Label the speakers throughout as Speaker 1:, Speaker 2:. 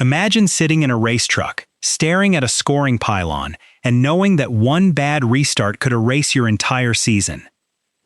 Speaker 1: Imagine sitting in a race truck, staring at a scoring pylon, and knowing that one bad restart could erase your entire season.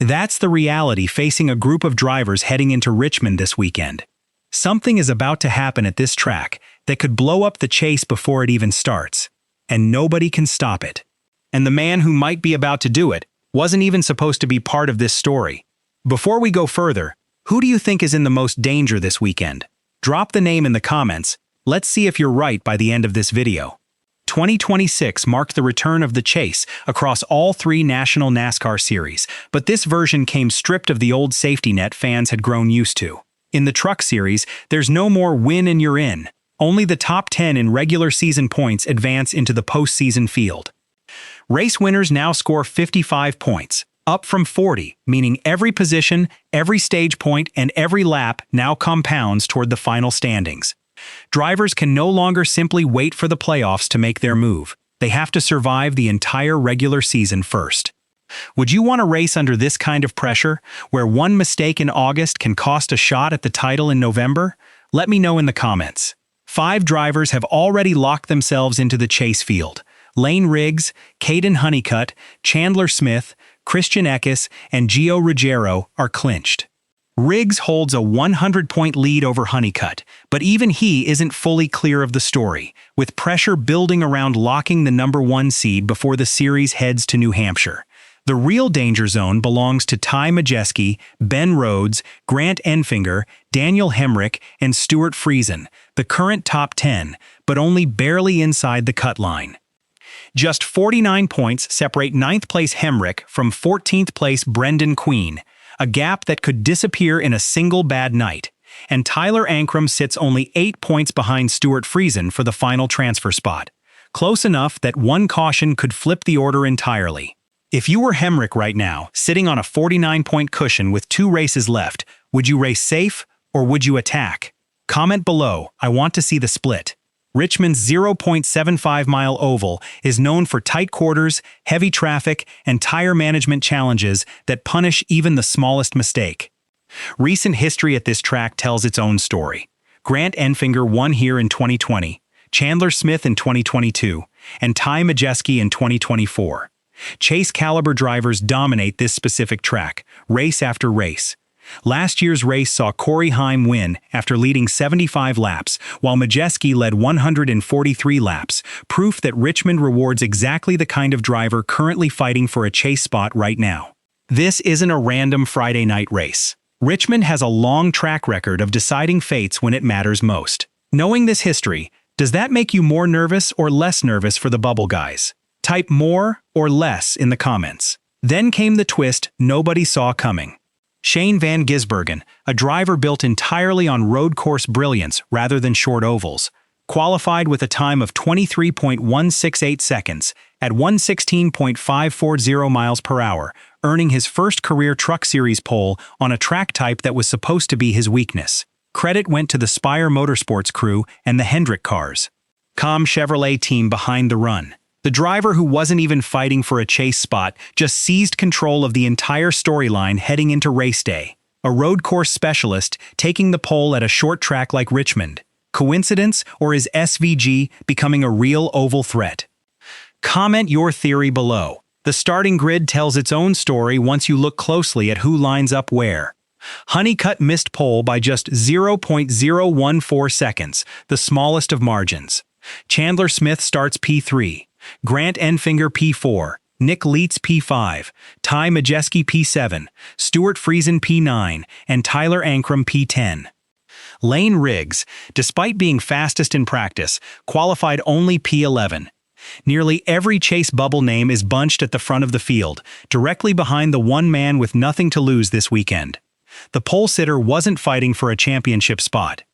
Speaker 1: That's the reality facing a group of drivers heading into Richmond this weekend. Something is about to happen at this track that could blow up the chase before it even starts, and nobody can stop it. And the man who might be about to do it wasn't even supposed to be part of this story. Before we go further, who do you think is in the most danger this weekend? Drop the name in the comments. Let's see if you're right by the end of this video. 2026 marked the return of the chase across all three national NASCAR series, but this version came stripped of the old safety net fans had grown used to. In the Truck Series, there's no more win and you're in. Only the top 10 in regular season points advance into the postseason field. Race winners now score 55 points, up from 40, meaning every position, every stage point, and every lap now compounds toward the final standings. Drivers can no longer simply wait for the playoffs to make their move. They have to survive the entire regular season first. Would you want to race under this kind of pressure, where one mistake in August can cost a shot at the title in November? Let me know in the comments. 5 drivers have already locked themselves into the chase field. Lane Riggs, Caden Honeycutt, Chandler Smith, Christian Eckes, and Gio Ruggiero are clinched. Riggs holds a 100-point lead over Honeycutt, but even he isn't fully clear of the story, with pressure building around locking the number 1 seed before the series heads to New Hampshire. The real danger zone belongs to Ty Majeski, Ben Rhodes, Grant Enfinger, Daniel Hemrick, and Stuart Friesen, the current top 10, but only barely inside the cut line. Just 49 points separate 9th place Hemrick from 14th place Brendan Queen, a gap that could disappear in a single bad night, and Tyler Ankrum sits only 8 points behind Stuart Friesen for the final transfer spot, close enough that one caution could flip the order entirely. If you were Hemrick right now, sitting on a 49-point cushion with 2 races left, would you race safe or would you attack? Comment below, I want to see the split. Richmond's 0.75-mile oval is known for tight quarters, heavy traffic, and tire management challenges that punish even the smallest mistake. Recent history at this track tells its own story. Grant Enfinger won here in 2020, Chandler Smith in 2022, and Ty Majeski in 2024. Chase-caliber drivers dominate this specific track, race after race. Last year's race saw Corey Heim win after leading 75 laps, while Majeski led 143 laps, proof that Richmond rewards exactly the kind of driver currently fighting for a chase spot right now. This isn't a random Friday night race. Richmond has a long track record of deciding fates when it matters most. Knowing this history, does that make you more nervous or less nervous for the Bubble Guys? Type more or less in the comments. Then came the twist nobody saw coming. Shane Van Gisbergen, a driver built entirely on road course brilliance rather than short ovals, qualified with a time of 23.168 seconds at 116.540 miles per hour, earning his first career Truck Series pole on a track type that was supposed to be his weakness. Credit went to the Spire Motorsports crew and the Hendrick cars. Com Chevrolet team behind the run. The driver who wasn't even fighting for a chase spot just seized control of the entire storyline heading into race day. A road course specialist taking the pole at a short track like Richmond. Coincidence, or is SVG becoming a real oval threat? Comment your theory below. The starting grid tells its own story once you look closely at who lines up where. Honeycutt missed pole by just 0.014 seconds, the smallest of margins. Chandler Smith starts P3. Grant Enfinger P4, Nick Leitz P5, Ty Majeski P7, Stuart Friesen P9, and Tyler Ankrum P10. Lane Riggs, despite being fastest in practice, qualified only P11. Nearly every chase bubble name is bunched at the front of the field, directly behind the one man with nothing to lose this weekend. The pole sitter wasn't fighting for a championship spot.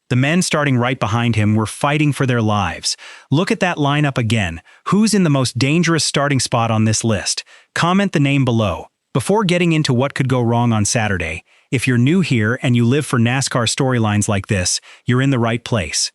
Speaker 1: The men starting right behind him were fighting for their lives. Look at that lineup again. Who's in the most dangerous starting spot on this list? Comment the name below. Before getting into what could go wrong on Saturday, if you're new here and you live for NASCAR storylines like this, you're in the right place.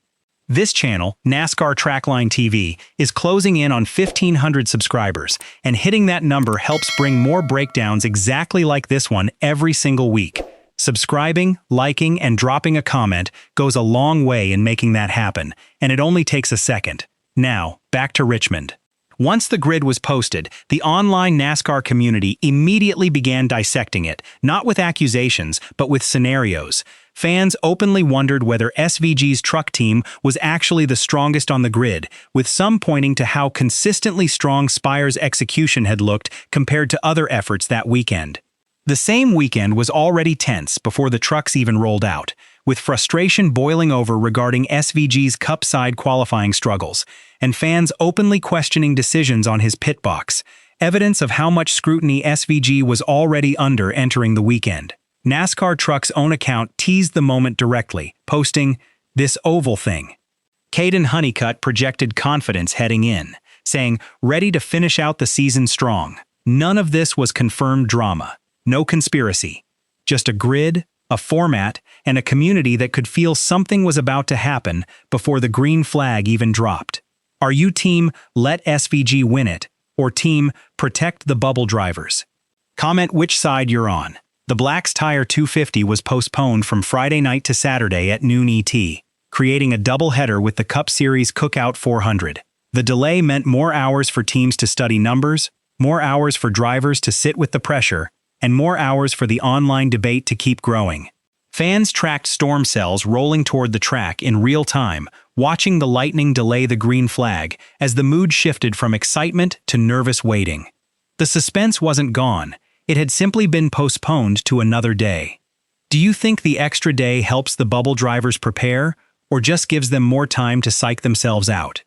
Speaker 1: This channel, NASCAR Trackline TV, is closing in on 1,500 subscribers, and hitting that number helps bring more breakdowns exactly like this one every single week. Subscribing, liking, and dropping a comment goes a long way in making that happen, and it only takes a second. Now, back to Richmond. Once the grid was posted, the online NASCAR community immediately began dissecting it, not with accusations, but with scenarios. Fans openly wondered whether SVG's truck team was actually the strongest on the grid, with some pointing to how consistently strong Spire's execution had looked compared to other efforts that weekend. The same weekend was already tense before the trucks even rolled out, with frustration boiling over regarding SVG's Cup-side qualifying struggles, and fans openly questioning decisions on his pit box, evidence of how much scrutiny SVG was already under entering the weekend. NASCAR Truck's own account teased the moment directly, posting, "This oval thing." Caden Honeycutt projected confidence heading in, saying, "Ready to finish out the season strong." None of this was confirmed drama. No conspiracy. Just a grid, a format, and a community that could feel something was about to happen before the green flag even dropped. Are you team let SVG win it, or team protect the bubble drivers? Comment which side you're on. The Black's Tire 250 was postponed from Friday night to Saturday at noon ET, creating a doubleheader with the Cup Series Cookout 400. The delay meant more hours for teams to study numbers, more hours for drivers to sit with the pressure, and more hours for the online debate to keep growing. Fans tracked storm cells rolling toward the track in real time, watching the lightning delay the green flag as the mood shifted from excitement to nervous waiting. The suspense wasn't gone. It had simply been postponed to another day. Do you think the extra day helps the bubble drivers prepare, or just gives them more time to psych themselves out?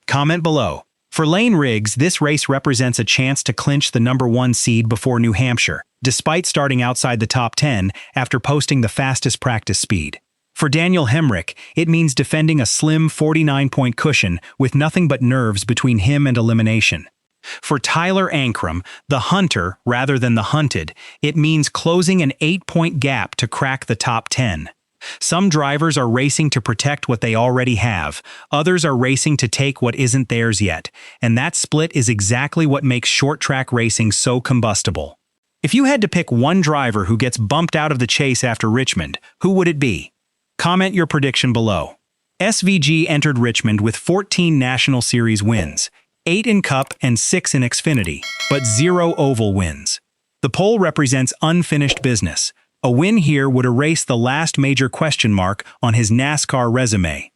Speaker 1: Comment below. For Lane Riggs, this race represents a chance to clinch the #1 seed before New Hampshire, despite starting outside the top 10 after posting the fastest practice speed. For Daniel Hemrick, it means defending a slim 49-point cushion with nothing but nerves between him and elimination. For Tyler Ankrum, the hunter rather than the hunted, it means closing an 8-point gap to crack the top 10. Some drivers are racing to protect what they already have, others are racing to take what isn't theirs yet, and that split is exactly what makes short-track racing so combustible. If you had to pick one driver who gets bumped out of the chase after Richmond, who would it be? Comment your prediction below. SVG entered Richmond with 14 National Series wins, 8 in Cup and 6 in Xfinity, but 0 oval wins. The poll represents unfinished business. A win here would erase the last major question mark on his NASCAR resume.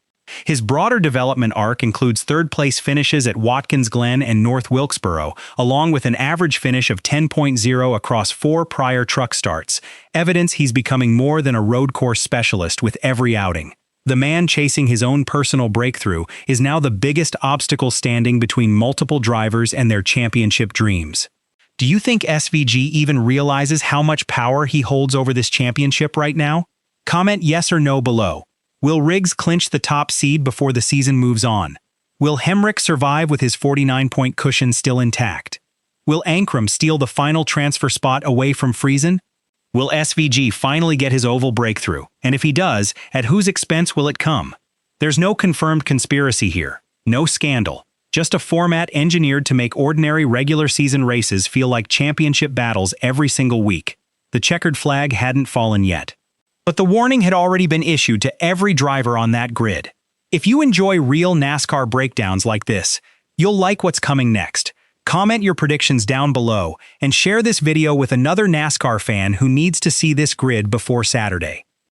Speaker 1: His broader development arc includes third-place finishes at Watkins Glen and North Wilkesboro, along with an average finish of 10.0 across 4 prior truck starts, evidence he's becoming more than a road course specialist with every outing. The man chasing his own personal breakthrough is now the biggest obstacle standing between multiple drivers and their championship dreams. Do you think SVG even realizes how much power he holds over this championship right now? Comment yes or no below. Will Riggs clinch the top seed before the season moves on? Will Hemrick survive with his 49-point cushion still intact? Will Ankrum steal the final transfer spot away from Friesen? Will SVG finally get his oval breakthrough? And if he does, at whose expense will it come? There's no confirmed conspiracy here, no scandal, just a format engineered to make ordinary regular season races feel like championship battles every single week. The checkered flag hadn't fallen yet. But the warning had already been issued to every driver on that grid. If you enjoy real NASCAR breakdowns like this, you'll like what's coming next. Comment your predictions down below and share this video with another NASCAR fan who needs to see this grid before Saturday.